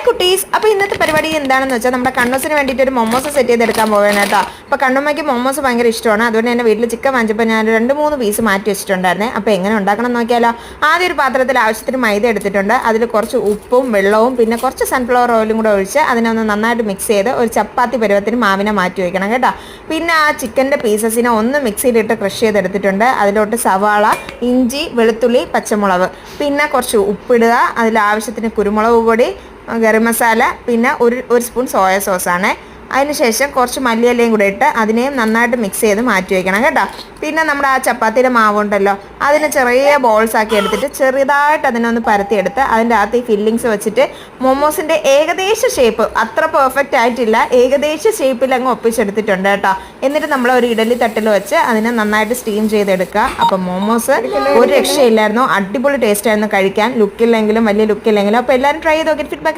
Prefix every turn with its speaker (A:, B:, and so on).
A: കുട്ടീസ്, അപ്പോൾ ഇന്നത്തെ പരിപാടി എന്താണെന്ന് വെച്ചാൽ നമ്മുടെ കണ്ണൂസിന് വേണ്ടിയിട്ട് ഒരു മൊമോസ് സെറ്റ് ചെയ്തെടുക്കാൻ പോവുകയാണ് കേട്ടോ. അപ്പോൾ കണ്ണുമ്മയ്ക്ക് മൊമോസ് ഭയങ്കര ഇഷ്ടമാണ്. അതുകൊണ്ട് തന്നെ വീട്ടിൽ ചിക്കൻ വാങ്ങിച്ചപ്പോൾ ഞാൻ 2-3 പീസ് മാറ്റി വെച്ചിട്ടുണ്ടായിരുന്നേ. അപ്പോൾ എങ്ങനെ ഉണ്ടാക്കണം നോക്കിയാലോ. ആദ്യം ഒരു പാത്രത്തിൽ ആവശ്യത്തിന് മൈദ എടുത്തിട്ടുണ്ട്. അതിൽ കുറച്ച് ഉപ്പും വെള്ളവും പിന്നെ കുറച്ച് സൺഫ്ലവർ ഓയിലും കൂടെ ഒഴിച്ച് അതിനൊന്ന് നന്നായിട്ട് മിക്സ് ചെയ്ത് ഒരു ചപ്പാത്തി പരുവത്തിന് മാവിനെ മാറ്റി വയ്ക്കണം കേട്ടോ. പിന്നെ ആ ചിക്കൻ്റെ പീസസിനെ ഒന്ന് മിക്സിയിലിട്ട് ക്രഷ് ചെയ്തെടുത്തിട്ടുണ്ട്. അതിലോട്ട് സവാള, ഇഞ്ചി, വെളുത്തുള്ളി, പച്ചമുളക്, പിന്നെ കുറച്ച് ഉപ്പിടുക. അതിൽ ആവശ്യത്തിന് കുരുമുളക് പൊടി, ഗരം മസാല, പിന്നെ ഒരു സ്പൂൺ സോയ സോസാണ്. അതിനുശേഷം കുറച്ച് മല്ലിയിലയും കൂടെ ഇട്ട് അതിനെയും നന്നായിട്ട് മിക്സ് ചെയ്ത് മാറ്റി വയ്ക്കണം കേട്ടോ. പിന്നെ നമ്മുടെ ആ ചപ്പാത്തിയുടെ മാവുണ്ടല്ലോ, അതിനെ ചെറിയ ബോൾസ് ആക്കി എടുത്തിട്ട് ചെറുതായിട്ട് അതിനൊന്ന് പരത്തിയെടുത്ത് അതിൻ്റെ അകത്ത് ഈ ഫില്ലിങ്സ് വെച്ചിട്ട് മൊമോസിൻ്റെ ഏകദേശ ഷേപ്പ്, അത്ര പെർഫെക്റ്റ് ആയിട്ടില്ല, ഏകദേശ ഷേപ്പിൽ അങ്ങ് ഒപ്പിച്ചെടുത്തിട്ടുണ്ട് കേട്ടോ. എന്നിട്ട് നമ്മൾ ഒരു ഇഡലി തട്ടിൽ വെച്ച് അതിനെ നന്നായിട്ട് സ്റ്റീം ചെയ്തെടുക്കുക. അപ്പം മൊമോസ് ഒരു രക്ഷയില്ലായിരുന്നു, അടിപൊളി ടേസ്റ്റ് ആയിരുന്നു കഴിക്കാൻ. ലുക്കില്ലെങ്കിലും വലിയ ലുക്കില്ലെങ്കിലും. അപ്പോൾ എല്ലാവരും ട്രൈ ചെയ്ത് നോക്കിയിട്ട് ഫീഡ്ബാക്ക്